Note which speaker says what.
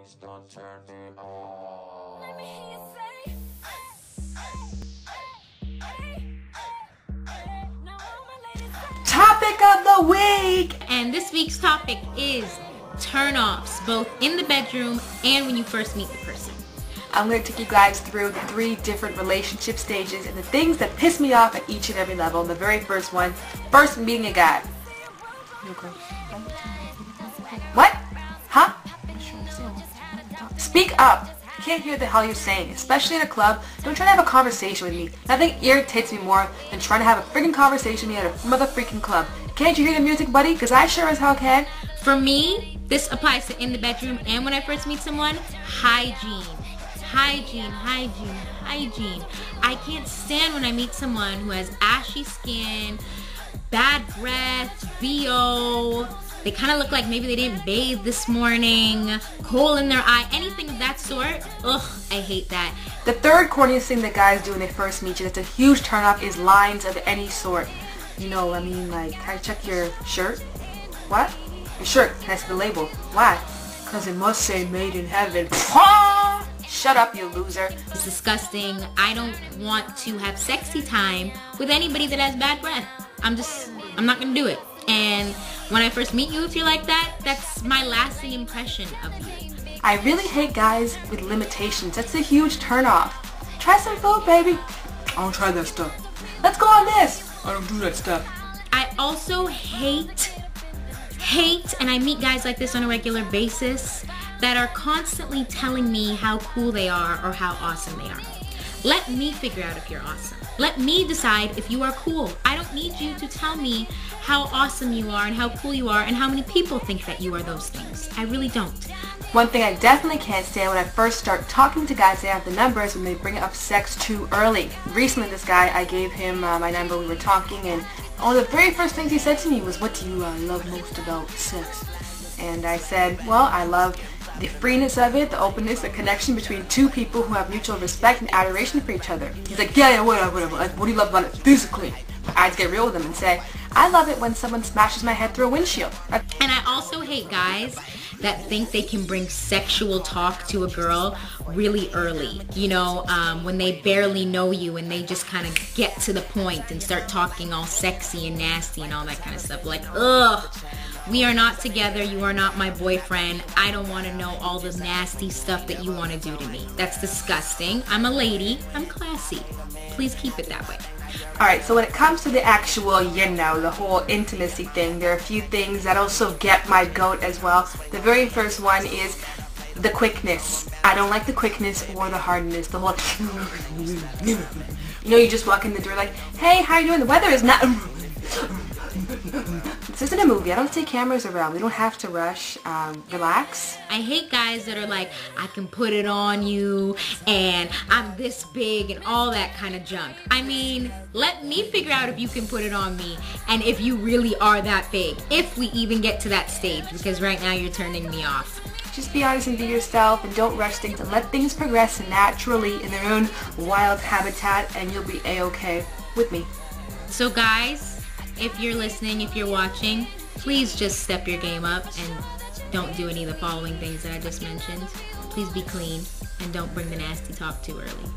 Speaker 1: Please don't turn me on.
Speaker 2: Let me hear you say, now all my ladies say.
Speaker 3: Topic of the week!
Speaker 4: And this week's topic is turn-offs, both in the bedroom and when you first meet the person.
Speaker 3: I'm going to take you guys through the 3 different relationship stages and the things that piss me off at each and every level. The very first one, first meeting a guy. What? Huh? Speak up! I can't hear the hell you're saying, especially in a club. Don't try to have a conversation with me. Nothing irritates me more than trying to have a freaking conversation with me at a mother freaking club. Can't you hear the music, buddy? Because I sure as hell can.
Speaker 4: For me, this applies to in the bedroom and when I first meet someone. Hygiene. Hygiene, hygiene, hygiene. I can't stand when I meet someone who has ashy skin, bad breath, BO. They kind of look like maybe they didn't bathe this morning, coal in their eye, anything of that sort. Ugh, I hate that.
Speaker 3: The third corniest thing that guys do when they first meet you that's a huge turnoff is lines of any sort. You know, I mean, like, can I check your shirt? What? Your shirt has the label. Why? Because it must say made in heaven. Shut up, you loser.
Speaker 4: It's disgusting. I don't want to have sexy time with anybody that has bad breath. I'm not gonna do it. And when I first meet you, if you're like that, that's my lasting impression of you.
Speaker 3: I really hate guys with limitations. That's a huge turnoff. Try some food, baby. I don't try that stuff. Let's go on this. I don't do that stuff.
Speaker 4: I also hate, and I meet guys like this on a regular basis that are constantly telling me how cool they are or how awesome they are. Let me figure out if you're awesome. Let me decide if you are cool. I don't need you to tell me how awesome you are and how cool you are and how many people think that you are those things. I really don't.
Speaker 3: One thing I definitely can't stand when I first start talking to guys they have the numbers when they bring up sex too early. Recently this guy, I gave him my number, we were talking, and one of the very first things he said to me was, "What do you love most about sex?" And I said, well, I love the freeness of it, the openness, the connection between two people who have mutual respect and adoration for each other. He's like, yeah, whatever. Like, what do you love about it physically? I just get real with him and say, I love it when someone smashes my head through a windshield.
Speaker 4: And I also hate guys that think they can bring sexual talk to a girl really early. You know, when they barely know you and they just kind of get to the point and start talking all sexy and nasty and all that kind of stuff. Like, ugh. We are not together, you are not my boyfriend, I don't want to know all the nasty stuff that you want to do to me. That's disgusting. I'm a lady, I'm classy. Please keep it that way.
Speaker 3: Alright, so when it comes to the actual, you know, the whole intimacy thing, there are a few things that also get my goat as well. The very first one is the quickness. I don't like the quickness or the hardness, the whole you know, you just walk in the door like, hey, how you doing? The weather is not... This isn't a movie. I don't see cameras around. We don't have to rush. Relax.
Speaker 4: I hate guys that are like, I can put it on you and I'm this big and all that kind of junk. I mean, let me figure out if you can put it on me and if you really are that big. If we even get to that stage, because right now you're turning me off.
Speaker 3: Just be honest and be yourself and don't rush things and let things progress naturally in their own wild habitat and you'll be a-okay with me.
Speaker 4: So guys, if you're listening, if you're watching, please just step your game up and don't do any of the following things that I just mentioned. Please be clean and don't bring the nasty talk too early.